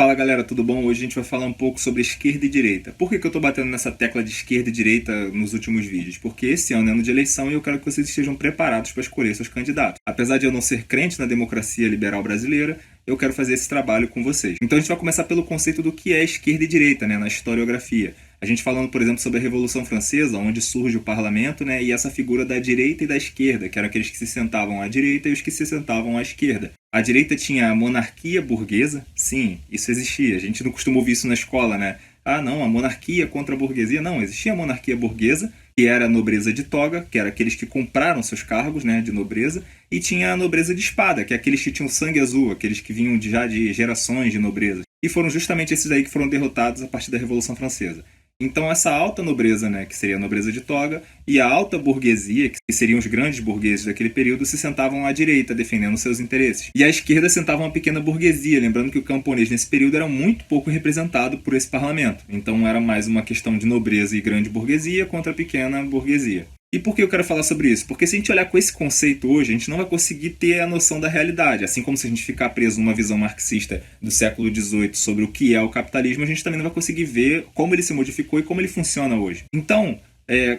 Fala galera, tudo bom? Hoje a gente vai falar um pouco sobre esquerda e direita. Por que eu tô batendo nessa tecla de esquerda e direita nos últimos vídeos? Porque esse ano é ano de eleição e eu quero que vocês estejam preparados para escolher seus candidatos. Apesar de eu não ser crente na democracia liberal brasileira, eu quero fazer esse trabalho com vocês. Então a gente vai começar pelo conceito do que é esquerda e direita, na historiografia. A gente falando, por exemplo, sobre a Revolução Francesa, onde surge o parlamento, e essa figura da direita e da esquerda, que eram aqueles que se sentavam à direita e os que se sentavam à esquerda. A direita tinha a monarquia burguesa, sim, isso existia. A gente não costuma ouvir isso na escola, né? Ah, não, a monarquia contra a burguesia. Não, existia a monarquia burguesa, que era a nobreza de toga, que era aqueles que compraram seus cargos, de nobreza, e tinha a nobreza de espada, que é aqueles que tinham sangue azul, aqueles que vinham já de gerações de nobreza. E foram justamente esses aí que foram derrotados a partir da Revolução Francesa. Então essa alta nobreza, que seria a nobreza de toga, e a alta burguesia, que seriam os grandes burgueses daquele período, se sentavam à direita, defendendo seus interesses. E à esquerda sentava uma pequena burguesia, lembrando que o camponês nesse período era muito pouco representado por esse parlamento. Então era mais uma questão de nobreza e grande burguesia contra a pequena burguesia. E por que eu quero falar sobre isso? Porque se a gente olhar com esse conceito hoje, a gente não vai conseguir ter a noção da realidade. Assim como se a gente ficar preso numa visão marxista do século XVIII sobre o que é o capitalismo, a gente também não vai conseguir ver como ele se modificou e como ele funciona hoje. Então,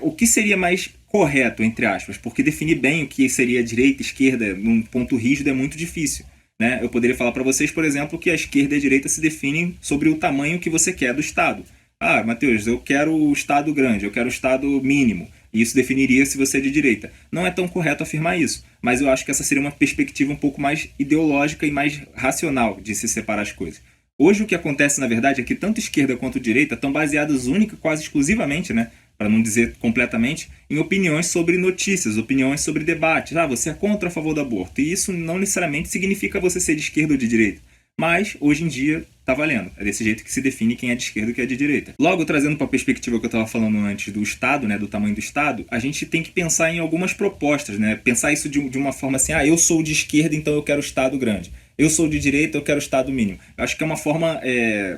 o que seria mais correto, entre aspas? Porque definir bem o que seria direita e esquerda num ponto rígido é muito difícil. Eu poderia falar para vocês, por exemplo, que a esquerda e a direita se definem sobre o tamanho que você quer do Estado. Ah, Matheus, eu quero o Estado grande, eu quero o Estado mínimo. E isso definiria se você é de direita. Não é tão correto afirmar isso, mas eu acho que essa seria uma perspectiva um pouco mais ideológica e mais racional de se separar as coisas. Hoje o que acontece, na verdade, é que tanto esquerda quanto direita estão baseadas única, quase exclusivamente, para não dizer completamente, em opiniões sobre notícias, opiniões sobre debates. Ah, você é contra ou a favor do aborto. E isso não necessariamente significa você ser de esquerda ou de direita. Mas, hoje em dia, tá valendo. É desse jeito que se define quem é de esquerda e quem é de direita. Logo, trazendo para a perspectiva que eu estava falando antes do Estado, do tamanho do Estado, a gente tem que pensar em algumas propostas, Pensar isso de uma forma assim, eu sou de esquerda, então eu quero o Estado grande. Eu sou de direita, eu quero o Estado mínimo. Eu acho que é uma forma,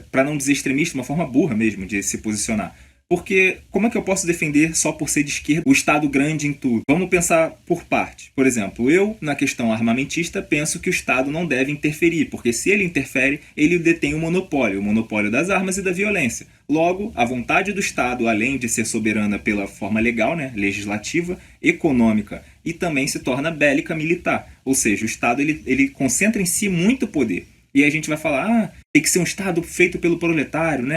para não dizer extremista, uma forma burra mesmo de se posicionar. Porque como é que eu posso defender só por ser de esquerda o Estado grande em tudo? Vamos pensar por parte. Por exemplo, eu, na questão armamentista, penso que o Estado não deve interferir, porque se ele interfere, ele detém o monopólio das armas e da violência. Logo, a vontade do Estado, além de ser soberana pela forma legal, legislativa, econômica, e também se torna bélica militar. Ou seja, o Estado ele concentra em si muito poder. E aí a gente vai falar, tem que ser um Estado feito pelo proletário,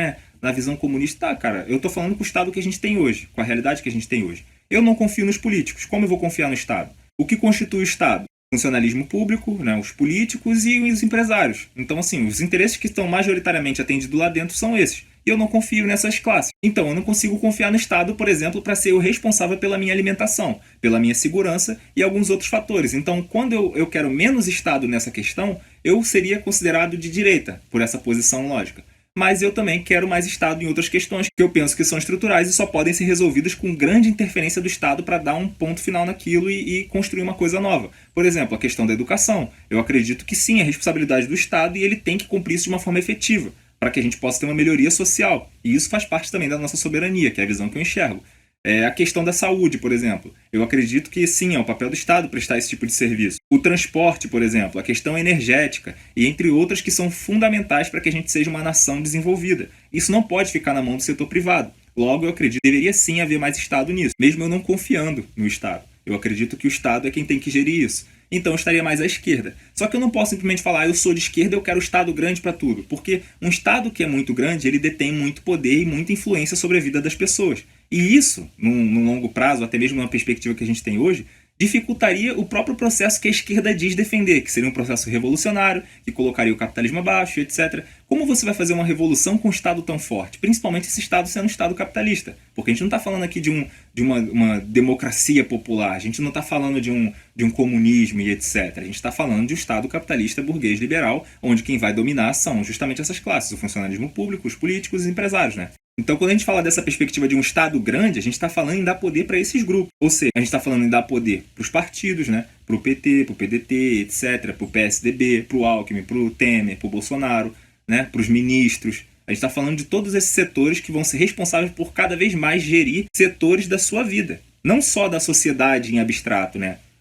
na visão comunista. Tá, cara, eu tô falando com o Estado que a gente tem hoje, com a realidade que a gente tem hoje. Eu não confio nos políticos. Como eu vou confiar no Estado? O que constitui o Estado? Funcionalismo público, os políticos e os empresários. Então, assim, os interesses que estão majoritariamente atendidos lá dentro são esses. E eu não confio nessas classes. Então, eu não consigo confiar no Estado, por exemplo, para ser o responsável pela minha alimentação, pela minha segurança e alguns outros fatores. Então, quando eu quero menos Estado nessa questão, eu seria considerado de direita, por essa posição lógica. Mas eu também quero mais Estado em outras questões que eu penso que são estruturais e só podem ser resolvidas com grande interferência do Estado para dar um ponto final naquilo e construir uma coisa nova. Por exemplo, a questão da educação. Eu acredito que sim, é responsabilidade do Estado e ele tem que cumprir isso de uma forma efetiva, para que a gente possa ter uma melhoria social. E isso faz parte também da nossa soberania, que é a visão que eu enxergo. A questão da saúde, por exemplo. Eu acredito que sim, é o papel do Estado prestar esse tipo de serviço. O transporte, por exemplo, a questão energética, e entre outras que são fundamentais para que a gente seja uma nação desenvolvida. Isso não pode ficar na mão do setor privado. Logo, eu acredito que deveria sim haver mais Estado nisso, mesmo eu não confiando no Estado. Eu acredito que o Estado é quem tem que gerir isso. Então eu estaria mais à esquerda. Só que eu não posso simplesmente falar, eu sou de esquerda, eu quero um Estado grande para tudo. Porque um Estado que é muito grande, ele detém muito poder e muita influência sobre a vida das pessoas. E isso, num longo prazo, até mesmo numa perspectiva que a gente tem hoje, dificultaria o próprio processo que a esquerda diz defender, que seria um processo revolucionário, que colocaria o capitalismo abaixo, etc. Como você vai fazer uma revolução com um Estado tão forte? Principalmente esse Estado sendo um Estado capitalista. Porque a gente não está falando aqui de uma democracia popular, a gente não está falando de um comunismo e etc. A gente está falando de um Estado capitalista burguês liberal, onde quem vai dominar são justamente essas classes, o funcionalismo público, os políticos e os empresários, Então, quando a gente fala dessa perspectiva de um Estado grande, a gente está falando em dar poder para esses grupos. Ou seja, a gente está falando em dar poder para os partidos, para o PT, para o PDT, etc., para o PSDB, para o Alckmin, para o Temer, para o Bolsonaro, para os ministros. A gente está falando de todos esses setores que vão ser responsáveis por cada vez mais gerir setores da sua vida. Não só da sociedade em abstrato,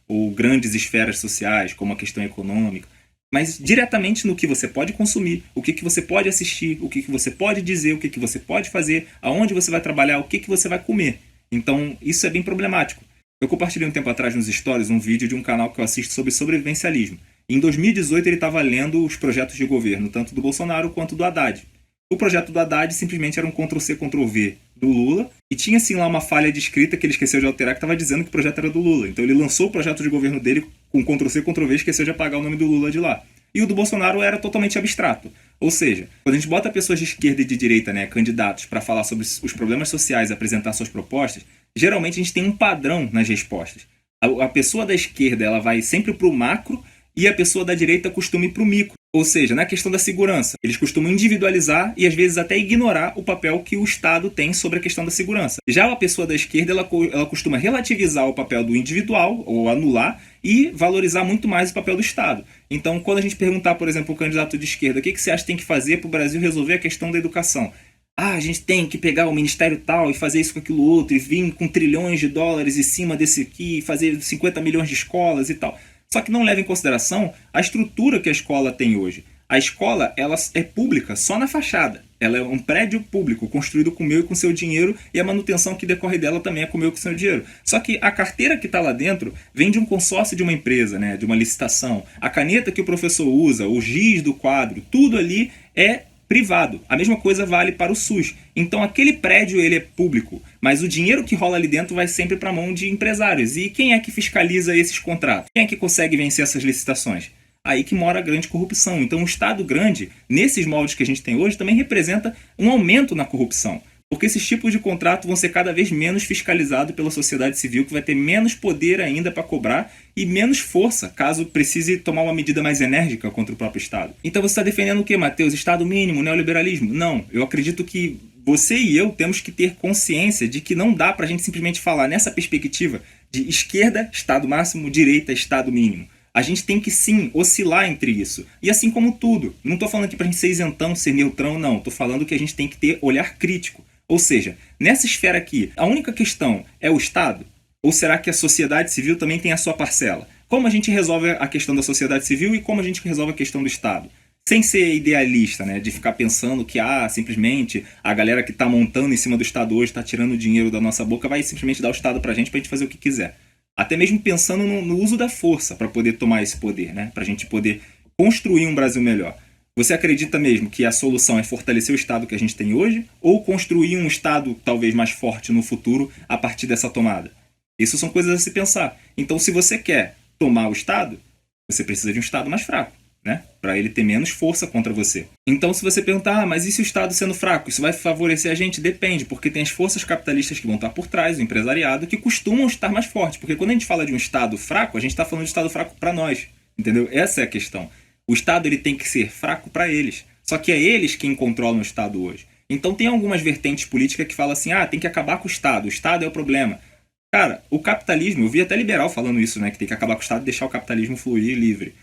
ou grandes esferas sociais, como a questão econômica, mas diretamente no que você pode consumir, o que você pode assistir, o que você pode dizer, o que você pode fazer, aonde você vai trabalhar, o que você vai comer. Então, isso é bem problemático. Eu compartilhei um tempo atrás nos stories um vídeo de um canal que eu assisto sobre sobrevivencialismo. Em 2018 ele estava lendo os projetos de governo, tanto do Bolsonaro quanto do Haddad. O projeto do Haddad simplesmente era um Ctrl-C, Ctrl-V do Lula, e tinha assim lá uma falha de escrita que ele esqueceu de alterar, que estava dizendo que o projeto era do Lula. Então ele lançou o projeto de governo dele com Ctrl-C, Ctrl-V e esqueceu de apagar o nome do Lula de lá. E o do Bolsonaro era totalmente abstrato. Ou seja, quando a gente bota pessoas de esquerda e de direita, né, candidatos, para falar sobre os problemas sociais e apresentar suas propostas, geralmente a gente tem um padrão nas respostas. A pessoa da esquerda ela vai sempre para o macro e a pessoa da direita costuma ir para o micro. Ou seja, na questão da segurança, eles costumam individualizar e às vezes até ignorar o papel que o Estado tem sobre a questão da segurança. Já a pessoa da esquerda, ela costuma relativizar o papel do individual, ou anular, e valorizar muito mais o papel do Estado. Então, quando a gente perguntar, por exemplo, o candidato de esquerda, o que você acha que tem que fazer para o Brasil resolver a questão da educação? A gente tem que pegar o ministério tal e fazer isso com aquilo outro, e vir com trilhões de dólares em cima desse aqui, e fazer 50 milhões de escolas e tal. Só que não leva em consideração a estrutura que a escola tem hoje. A escola ela é pública só na fachada. Ela é um prédio público, construído com o meu e com o seu dinheiro, e a manutenção que decorre dela também é com o meu e com o seu dinheiro. Só que a carteira que está lá dentro vem de um consórcio de uma empresa, né, de uma licitação. A caneta que o professor usa, o giz do quadro, tudo ali é privado. A mesma coisa vale para o SUS. Então aquele prédio ele é público, mas o dinheiro que rola ali dentro vai sempre para a mão de empresários. E quem é que fiscaliza esses contratos? Quem é que consegue vencer essas licitações? Aí que mora a grande corrupção. Então o Estado grande, nesses moldes que a gente tem hoje, também representa um aumento na corrupção. Porque esses tipos de contrato vão ser cada vez menos fiscalizados pela sociedade civil, que vai ter menos poder ainda para cobrar e menos força, caso precise tomar uma medida mais enérgica contra o próprio Estado. Então você está defendendo o quê, Matheus? Estado mínimo, neoliberalismo? Não, eu acredito que você e eu temos que ter consciência de que não dá para a gente simplesmente falar nessa perspectiva de esquerda, Estado máximo, direita, Estado mínimo. A gente tem que sim oscilar entre isso. E assim como tudo. Não estou falando aqui para a gente ser isentão, ser neutrão, não. Estou falando que a gente tem que ter olhar crítico. Ou seja, nessa esfera aqui, a única questão é o Estado? Ou será que a sociedade civil também tem a sua parcela? Como a gente resolve a questão da sociedade civil e como a gente resolve a questão do Estado? Sem ser idealista, né? De ficar pensando que simplesmente a galera que está montando em cima do Estado hoje, está tirando o dinheiro da nossa boca, vai simplesmente dar o Estado para a gente fazer o que quiser. Até mesmo pensando no uso da força para poder tomar esse poder, né? Para a gente poder construir um Brasil melhor. Você acredita mesmo que a solução é fortalecer o Estado que a gente tem hoje ou construir um Estado talvez mais forte no futuro a partir dessa tomada? Isso são coisas a se pensar. Então, se você quer tomar o Estado, você precisa de um Estado mais fraco, né? Para ele ter menos força contra você. Então, se você perguntar, mas e se o Estado sendo fraco? Isso vai favorecer a gente? Depende, porque tem as forças capitalistas que vão estar por trás, o empresariado, que costumam estar mais fortes. Porque quando a gente fala de um Estado fraco, a gente está falando de Estado fraco para nós, entendeu? Essa é a questão. O Estado ele tem que ser fraco para eles. Só que é eles quem controlam o Estado hoje. Então tem algumas vertentes políticas que falam assim, tem que acabar com o Estado é o problema. Cara, o capitalismo, eu vi até liberal falando isso, né, que tem que acabar com o Estado e deixar o capitalismo fluir livre.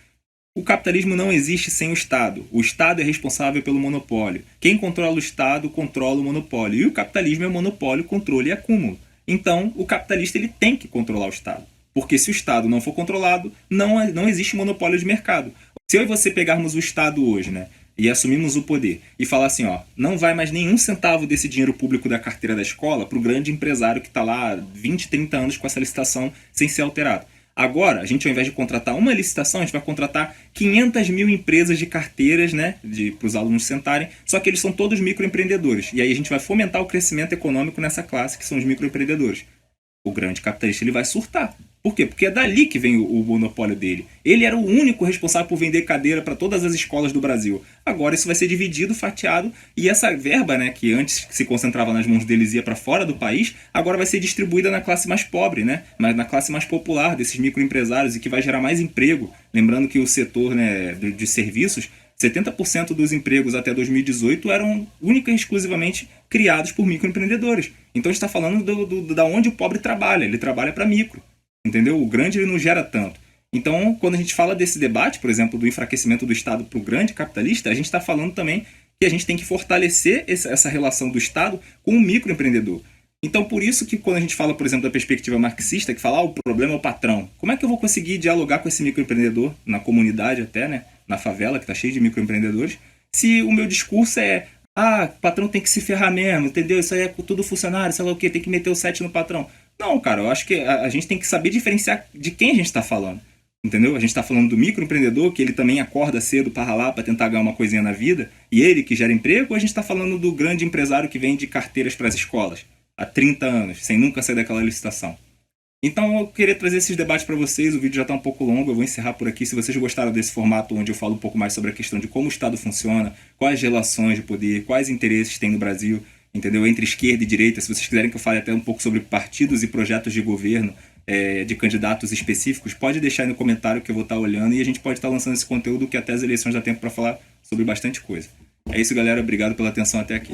O capitalismo não existe sem o Estado. O Estado é responsável pelo monopólio. Quem controla o Estado controla o monopólio. E o capitalismo é monopólio, controle e acúmulo. Então, o capitalista ele tem que controlar o Estado. Porque se o Estado não for controlado, não existe monopólio de mercado. Se eu e você pegarmos o Estado hoje, né, e assumirmos o poder e falar assim, não vai mais nenhum centavo desse dinheiro público da carteira da escola para o grande empresário que está lá há 20, 30 anos com essa licitação sem ser alterado. Agora, a gente ao invés de contratar uma licitação, a gente vai contratar 500 mil empresas de carteiras, né, para os alunos sentarem, só que eles são todos microempreendedores. E aí a gente vai fomentar o crescimento econômico nessa classe, que são os microempreendedores. O grande capitalista ele vai surtar. Por quê? Porque é dali que vem o monopólio dele. Ele era o único responsável por vender cadeira para todas as escolas do Brasil. Agora isso vai ser dividido, fatiado, e essa verba, né, que antes se concentrava nas mãos deles e ia para fora do país, agora vai ser distribuída na classe mais pobre, né, mas na classe mais popular desses microempresários e que vai gerar mais emprego. Lembrando que o setor, né, de serviços, 70% dos empregos até 2018 eram única e exclusivamente criados por microempreendedores. Então a gente está falando da onde o pobre trabalha. Ele trabalha para micro. Entendeu? O grande ele não gera tanto. Então, quando a gente fala desse debate, por exemplo, do enfraquecimento do Estado para o grande capitalista, a gente está falando também que a gente tem que fortalecer essa relação do Estado com o microempreendedor. Então, por isso que quando a gente fala, por exemplo, da perspectiva marxista, que fala o problema é o patrão, como é que eu vou conseguir dialogar com esse microempreendedor, na comunidade até, né? na favela, que está cheio de microempreendedores, se o meu discurso é o patrão tem que se ferrar mesmo, entendeu? Isso aí é tudo funcionário, sei lá o quê, tem que meter o 7 no patrão. Não, cara, eu acho que a gente tem que saber diferenciar de quem a gente está falando. Entendeu? A gente está falando do microempreendedor, que ele também acorda cedo para ralar, para tentar ganhar uma coisinha na vida, e ele que gera emprego, ou a gente está falando do grande empresário que vende carteiras para as escolas há 30 anos, sem nunca sair daquela licitação? Então eu queria trazer esses debates para vocês, o vídeo já está um pouco longo, eu vou encerrar por aqui. Se vocês gostaram desse formato onde eu falo um pouco mais sobre a questão de como o Estado funciona, quais relações de poder, quais interesses tem no Brasil, entendeu? Entre esquerda e direita, se vocês quiserem que eu fale até um pouco sobre partidos e projetos de governo, de candidatos específicos, pode deixar aí no comentário que eu vou estar olhando e a gente pode estar lançando esse conteúdo que até as eleições dá tempo para falar sobre bastante coisa. É isso, galera. Obrigado pela atenção até aqui.